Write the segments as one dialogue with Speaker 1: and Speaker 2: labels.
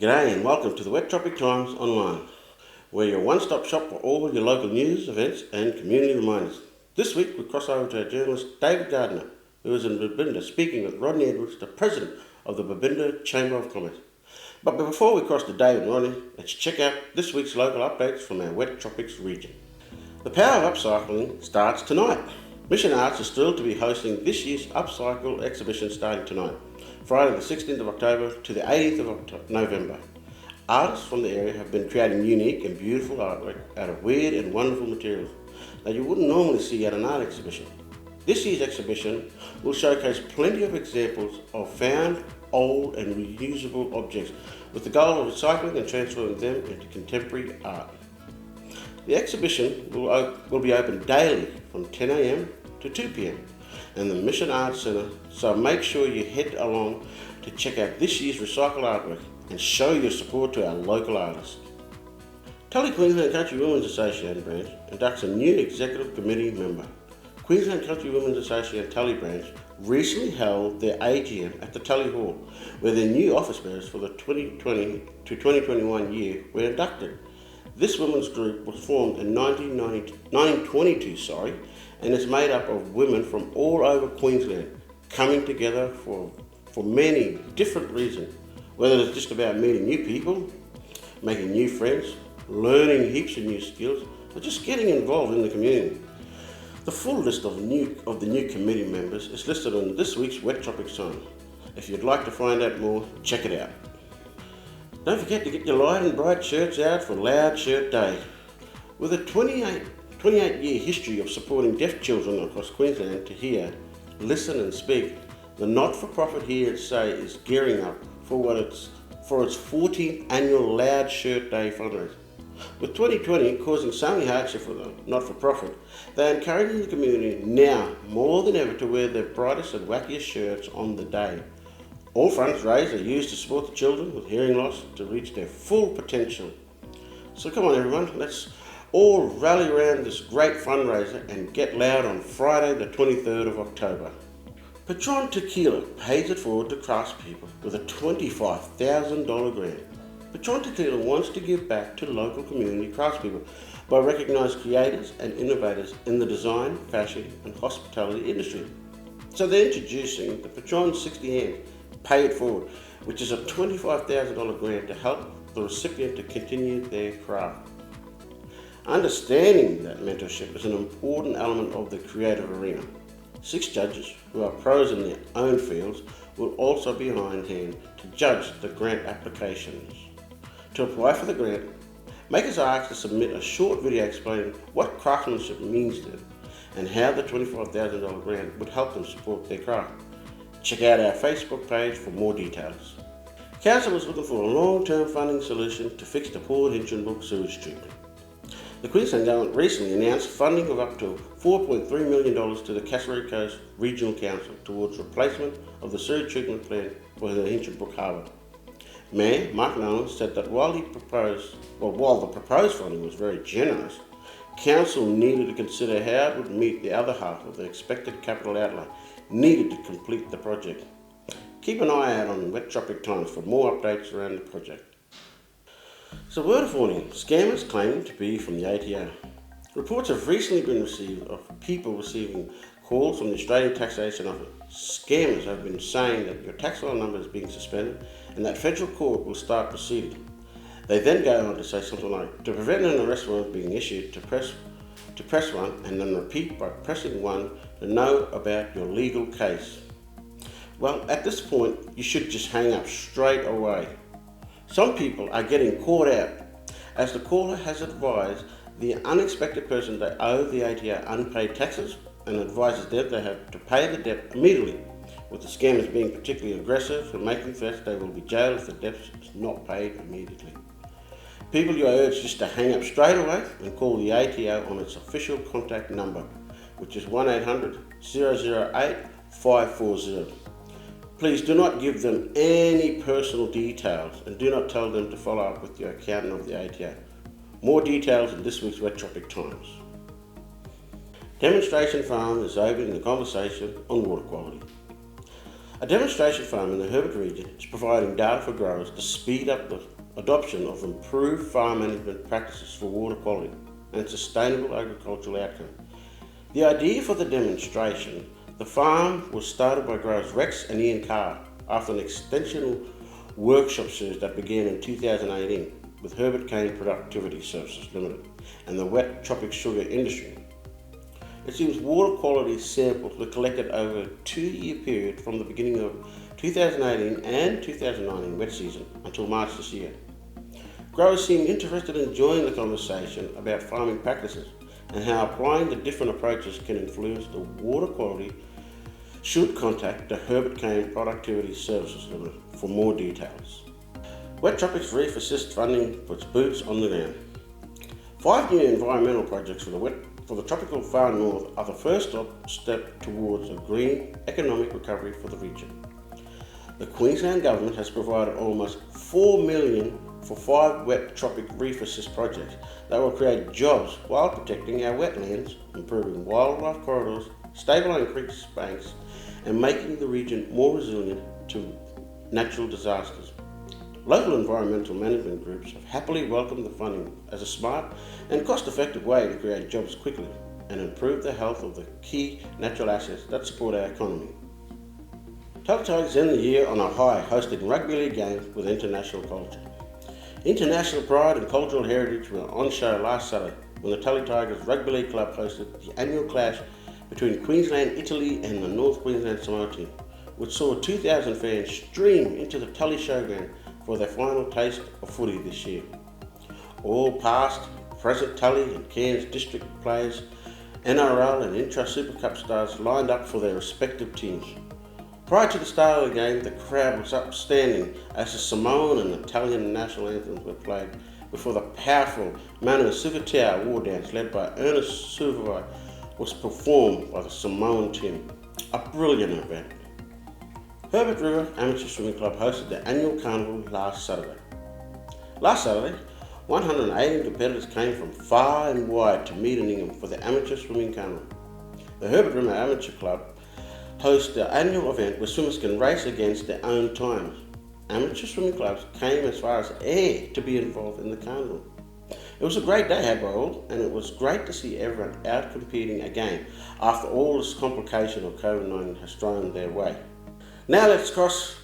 Speaker 1: G'day and welcome to the Wet Tropic Times Online, where your one-stop shop for all your local news, events and community reminders. This week we cross over to our journalist David Gardner, who is in Babinda speaking with Rodney Edwards, the President of the Babinda Chamber of Commerce. But before we cross to Dave and Rodney, let's check out this week's local updates from our Wet Tropics region. The Power of Upcycling starts tonight. Mission Arts is thrilled to be hosting this year's Upcycle exhibition starting tonight, Friday the 16th of October to the 18th of November. Artists from the area have been creating unique and beautiful artwork out of weird and wonderful materials that you wouldn't normally see at an art exhibition. This year's exhibition will showcase plenty of examples of found, old and reusable objects with the goal of recycling and transferring them into contemporary art. The exhibition will be open daily from 10 a.m. to 2 p.m. in the Mission Arts Centre, so make sure you head along to check out this year's recycled artwork and show your support to our local artists. Tully Queensland Country Women's Association branch inducts a new executive committee member. Queensland Country Women's Association Tully branch recently held their AGM at the Tully Hall, where their new office bearers for the 2020 to 2021 year were inducted. This women's group was formed in 1922 and is made up of women from all over Queensland coming together for many different reasons, whether it's just about meeting new people, making new friends, learning heaps of new skills, or just getting involved in the community. The full list of the new committee members is listed on this week's Wet Tropic Times. If you'd like to find out more, check it out. Don't forget to get your light and bright shirts out for Loud Shirt Day. With a 28-year history of supporting deaf children across Queensland to hear, listen and speak, the not-for-profit Hear It Say is gearing up for its 14th annual Loud Shirt Day fundraiser. With 2020 causing so many hardship for the not-for-profit, they are encouraging the community now more than ever to wear their brightest and wackiest shirts on the day. All funds raised are used to support the children with hearing loss to reach their full potential. So come on everyone, let's all rally around this great fundraiser and get loud on Friday the 23rd of October. Patron Tequila pays it forward to craftspeople with a $25,000 grant. Patron Tequila wants to give back to local community craftspeople by recognising creators and innovators in the design, fashion and hospitality industry. So they're introducing the Patron 60 Hand Pay It Forward, which is a $25,000 grant to help the recipient to continue their craft. Understanding that mentorship is an important element of the creative arena. 6 judges who are pros in their own fields will also be on hand to judge the grant applications. To apply for the grant, makers are asked to submit a short video explaining what craftsmanship means to them and how the $25,000 grant would help them support their craft. Check out our Facebook page for more details. Council is looking for a long-term funding solution to fix the Port Hinchinbrook sewage treatment. The Queensland Government recently announced funding of up to $4.3 million to the Cassowary Coast Regional Council towards replacement of the sewage treatment plant for the Hinchinbrook Harbour. Mayor Mark Nolan said that while the proposed funding was very generous, Council needed to consider how it would meet the other half of the expected capital outlay needed to complete the project. Keep an eye out on Wet Tropic Times for more updates around the project. So word of warning, scammers claiming to be from the ATO. Reports have recently been received of people receiving calls from the Australian Taxation Office. Scammers have been saying that your tax file number is being suspended and that federal court will start proceeding. They then go on to say something like, to prevent an arrest warrant being issued, to press 1 and then repeat by pressing 1 to know about your legal case. Well, at this point, you should just hang up straight away. Some people are getting caught out, as the caller has advised the unexpected person they owe the ATO unpaid taxes and advises them they have to pay the debt immediately, with the scammers being particularly aggressive and making threats they will be jailed if the debt is not paid immediately. People, you are urged just to hang up straight away and call the ATO on its official contact number, which is 1-800-008-540. Please do not give them any personal details and do not tell them to follow up with your accountant of the ATO. More details in this week's Wet Tropic Times. Demonstration farm is opening the conversation on water quality. A demonstration farm in the Herbert region is providing data for growers to speed up the adoption of improved farm management practices for water quality and sustainable agricultural outcome. The idea for the demonstration, the farm was started by growers Rex and Ian Carr after an extensional workshop series that began in 2018 with Herbert Cane Productivity Services Limited and the Wet Tropic Sugar Industry. It seems water quality samples were collected over a 2-year period from the beginning of 2018 and 2019 wet season until March this year. Growers seem interested in joining the conversation about farming practices and how applying the different approaches can influence the water quality. Should contact the Herbert Cane Productivity Services Limited for more details. Wet Tropics Reef Assist funding puts boots on the ground. 5 new environmental projects for the tropical far north are the first step towards a green economic recovery for the region. The Queensland Government has provided almost $4 million for 5 Wet Tropic Reef Assist projects that will create jobs while protecting our wetlands, improving wildlife corridors, stabilising creeks, banks, and making the region more resilient to natural disasters. Local environmental management groups have happily welcomed the funding as a smart and cost-effective way to create jobs quickly and improve the health of the key natural assets that support our economy. Tully Tigers end the year on a high, hosting rugby league games with international culture. International pride and cultural heritage were on show last Saturday when the Tully Tigers Rugby League Club hosted the annual clash between Queensland, Italy and the North Queensland Samoa team, which saw 2,000 fans stream into the Tully Showground for their final taste of footy this year. All past, present Tully and Cairns district players, NRL and Intra-Super Cup stars lined up for their respective teams. Prior to the start of the game, the crowd was upstanding as the Samoan and Italian national anthems were played before the powerful Manu Sivitau war dance led by Ernest Suvai was performed by the Samoan team. A brilliant event. Herbert River Amateur Swimming Club hosted their annual carnival last Saturday. Last Saturday, 180 competitors came from far and wide to meet in Ingham for the Amateur Swimming Carnival. The Herbert River Amateur Club hosts their annual event where swimmers can race against their own times. Amateur swimming clubs came as far as Ayr to be involved in the carnival. It was a great day had by all, and it was great to see everyone out competing again after all this complication of COVID-19 has thrown their way. Now let's cross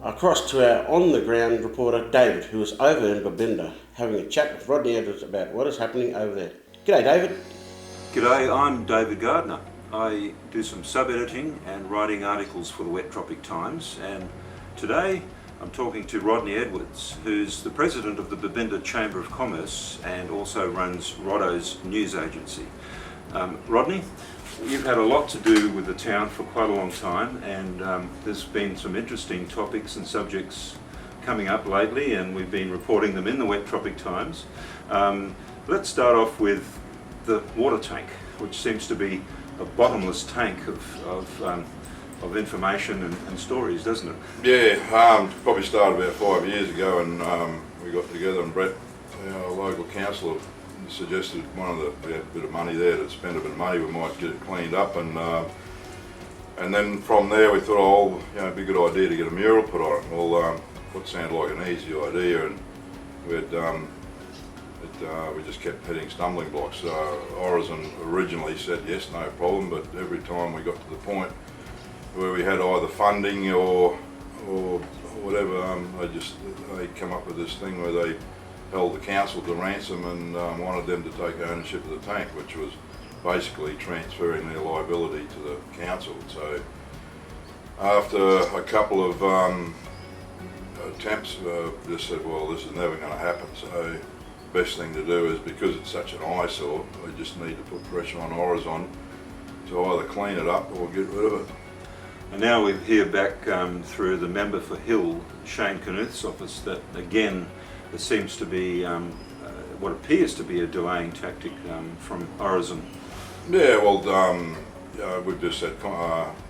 Speaker 1: across to our on-the-ground reporter David, who is over in Babinda, having a chat with Rodney Edwards about what is happening over there. G'day David.
Speaker 2: G'day, I'm David Gardner. I do some sub-editing and writing articles for the Wet Tropic Times, and today I'm talking to Rodney Edwards, who's the president of the Babinda Chamber of Commerce and also runs Roddo's news agency. Rodney, you've had a lot to do with the town for quite a long time, and there's been some interesting topics and subjects coming up lately, and we've been reporting them in the Wet Tropic Times. Let's start off with the water tank, which seems to be a bottomless tank of information and stories, doesn't it?
Speaker 3: Yeah, probably started about 5 years ago, and we got together, and Brett, our local councillor, suggested we had a bit of money there to spend a bit of money, we might get it cleaned up, and then from there we thought, it'd be a good idea to get a mural put on it. Well, what sounded like an easy idea, and we just kept hitting stumbling blocks. Horizon originally said yes, no problem, but every time we got to the point where we had either funding or whatever, they come up with this thing where they held the council to ransom and wanted them to take ownership of the tank, which was basically transferring their liability to the council. So after a couple of attempts, just said, well, this is never going to happen. So the best thing to do is, because it's such an eyesore, we just need to put pressure on Horizon to either clean it up or get rid of it.
Speaker 2: And now we hear back through the member for Hill, Shane Knuth's office, that again there seems to be what appears to be a delaying tactic from Horizon.
Speaker 3: Yeah, well, we've just had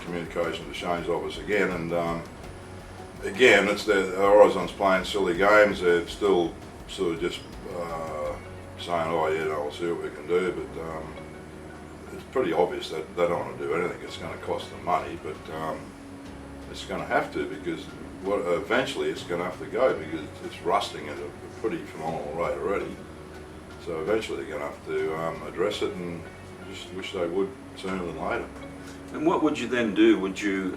Speaker 3: communication to Shane's office again, and again, it's the Horizon's playing silly games. They're still sort of just saying, we'll see what we can do, but it's pretty obvious that they don't want to do anything. It's going to cost them money, but it's going to have to, because eventually it's going to have to go because it's rusting at a pretty phenomenal rate already. So eventually they're going to have to address it, and just wish they would sooner than later.
Speaker 2: And what would you then do? Would you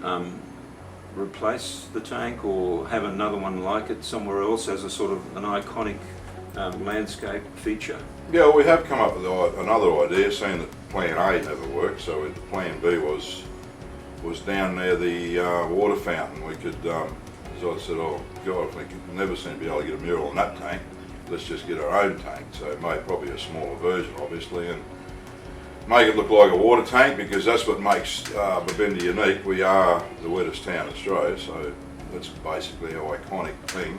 Speaker 2: replace the tank or have another one like it somewhere else as a sort of an iconic landscape feature?
Speaker 3: Yeah, we have come up with another idea, seeing that Plan A never worked. So Plan B was down near the water fountain. We could, as I said, oh God, if we could never seem to be able to get a mural on that tank, let's just get our own tank. So it made probably a smaller version, obviously, and make it look like a water tank, because that's what makes Babinda unique. We are the wettest town in Australia, so that's basically our iconic thing.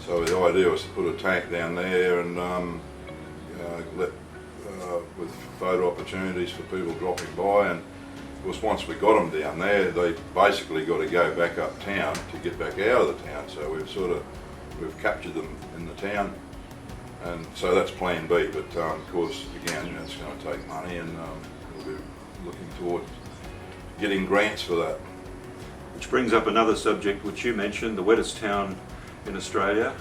Speaker 3: So the idea was to put a tank down there and with photo opportunities for people dropping by, and of course once we got them down there, they basically got to go back uptown to get back out of the town. So we've captured them in the town, and so that's Plan B. But of course, again, it's going to take money, and we'll be looking towards getting grants for that.
Speaker 2: Which brings up another subject which you mentioned, the wettest town in Australia,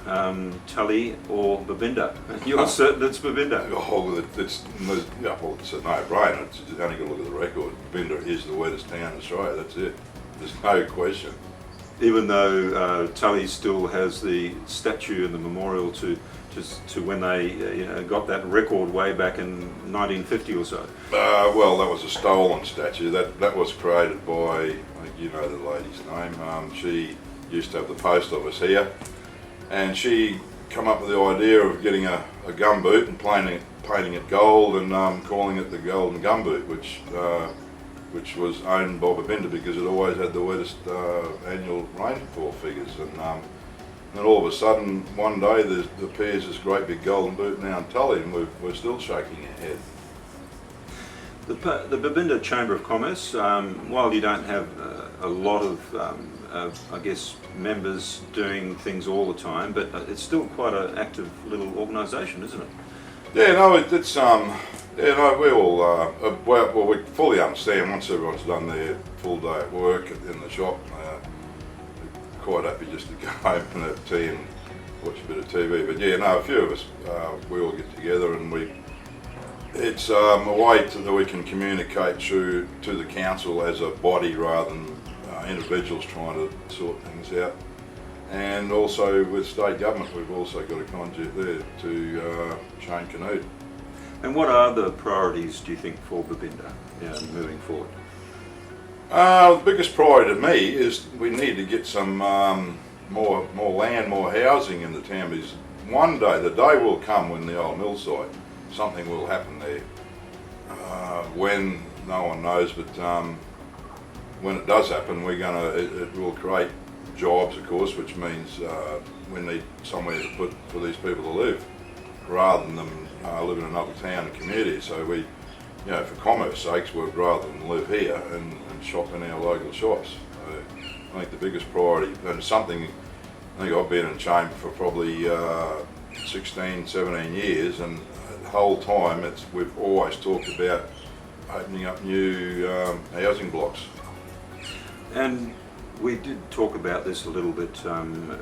Speaker 2: Tully or Babinda. You're certain it's Babinda?
Speaker 3: Oh, it's a no-brainer. It's only got to look at the record. Babinda is the wettest town in Australia. That's it. There's no question.
Speaker 2: Even though Tully still has the statue and the memorial to when they got that record way back in 1950 or so.
Speaker 3: Well, that was a stolen statue. That was created by, I think you know the lady's name. She used to have the post office here, and she come up with the idea of getting a gumboot and painting it gold and calling it the Golden Gumboot, which was owned by Babinda because it always had the wettest annual rainfall figures. And then all of a sudden, one day, there appears this great big golden boot now in Tully, and we're still shaking our head.
Speaker 2: The Babinda Chamber of Commerce, while you don't have a lot of, I guess, members doing things all the time, but it's still quite an active little organisation, isn't it?
Speaker 3: Yeah, no, it's yeah, no, we all well, we fully understand once everyone's done their full day at work in the shop. Quite happy just to go home and have tea and watch a bit of TV. But yeah, no, a few of us, we all get together, and it's a way that we can communicate to the council as a body rather than individuals trying to sort things out. And also with state government, we've also got a conduit there to Shane Canute.
Speaker 2: And what are the priorities, do you think, for Babinda moving forward?
Speaker 3: The biggest priority to me is we need to get some more land, more housing in the town, because one day, the day will come when the old mill site, something will happen there. When, no one knows, but when it does happen, it will create jobs, of course, which means we need somewhere to put for these people to live, rather than them live in another town and community. So we, for commerce sakes, we'd rather than live here and shop in our local shops. So I think the biggest priority, and something, I think I've been in Chamber for probably 16, 17 years, and the whole time we've always talked about opening up new housing blocks. And
Speaker 2: we did talk about this a little bit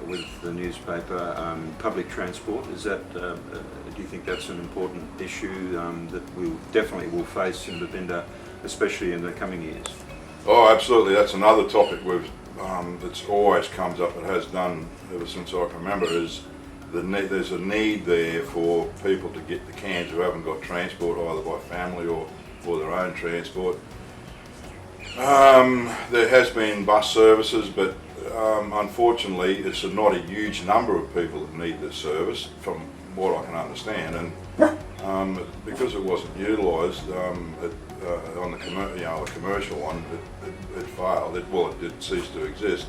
Speaker 2: with the newspaper. Public transport, is that? Do you think that's an important issue that we definitely will face in Babinda, especially in the coming years?
Speaker 3: Oh, absolutely. That's another topic that's always comes up. It has done ever since I can remember. Is there's a need there for people to get the cans who haven't got transport, either by family or their own transport. There has been bus services, but unfortunately it's not a huge number of people that need this service, from what I can understand, and because it wasn't utilised on the commercial one, it failed. It did cease to exist.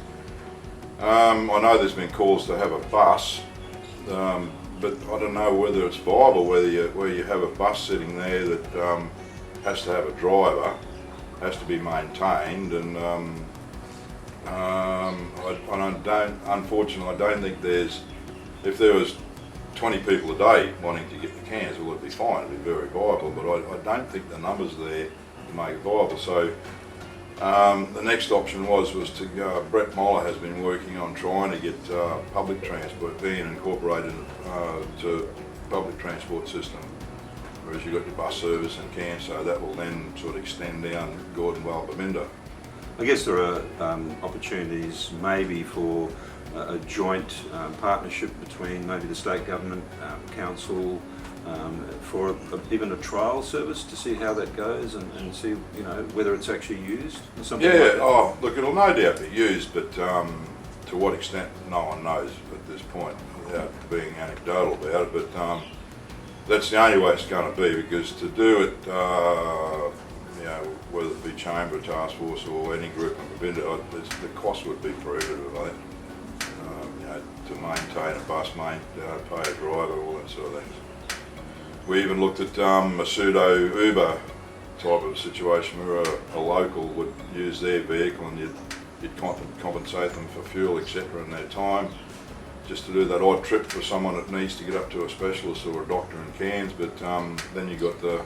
Speaker 3: I know there's been calls to have a bus, but I don't know whether it's viable, where you have a bus sitting there that has to have a driver, has to be maintained, and unfortunately, I don't think if there was 20 people a day wanting to get the cans, well, it'd be fine, it'd be very viable, but I don't think the numbers there to make it viable. So The next option was to go. Brett Moller has been working on trying to get public transport being incorporated to public transport system. Whereas you've got your bus service in Cairns, so that will then sort of extend down Gordon, Balbamenda.
Speaker 2: I guess there are opportunities maybe for a joint partnership between maybe the state government, council, for even a trial service to see how that goes and see, you know, whether it's actually used or something.
Speaker 3: Yeah,
Speaker 2: like that.
Speaker 3: oh, look, it'll no doubt be used, but to what extent, no one knows at this point, without being anecdotal about it. But that's the only way it's going to be, because to do it, you know, whether it be Chamber, Task Force, or any group in Babinda, the cost would be prohibitive, I think. You know, to maintain a bus, pay a driver, all that sort of things. We even looked at a pseudo Uber type of situation where a local would use their vehicle and you'd compensate them for fuel, etc., in their time, just to do that odd trip for someone that needs to get up to a specialist or a doctor in Cairns. But then you got the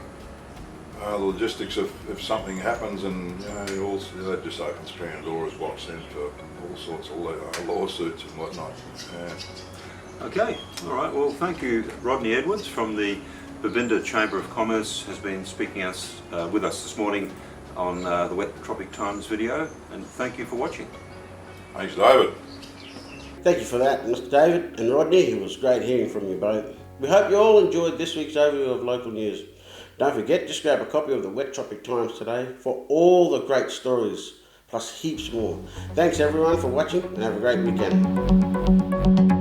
Speaker 3: logistics of if something happens, and you know, that just opens Pandora's box then for all sorts of lawsuits and whatnot. Yeah.
Speaker 2: Okay, all right. Well, thank you, Rodney Edwards from the Babinda Chamber of Commerce has been speaking with us this morning on the Wet Tropic Times video, and thank you for watching.
Speaker 3: Thanks, David.
Speaker 1: Thank you for that, Mr. David and Rodney. It was great hearing from you both. We hope you all enjoyed this week's overview of local news. Don't forget, just grab a copy of the Wet Tropic Times today for all the great stories, plus heaps more. Thanks everyone for watching, and have a great weekend.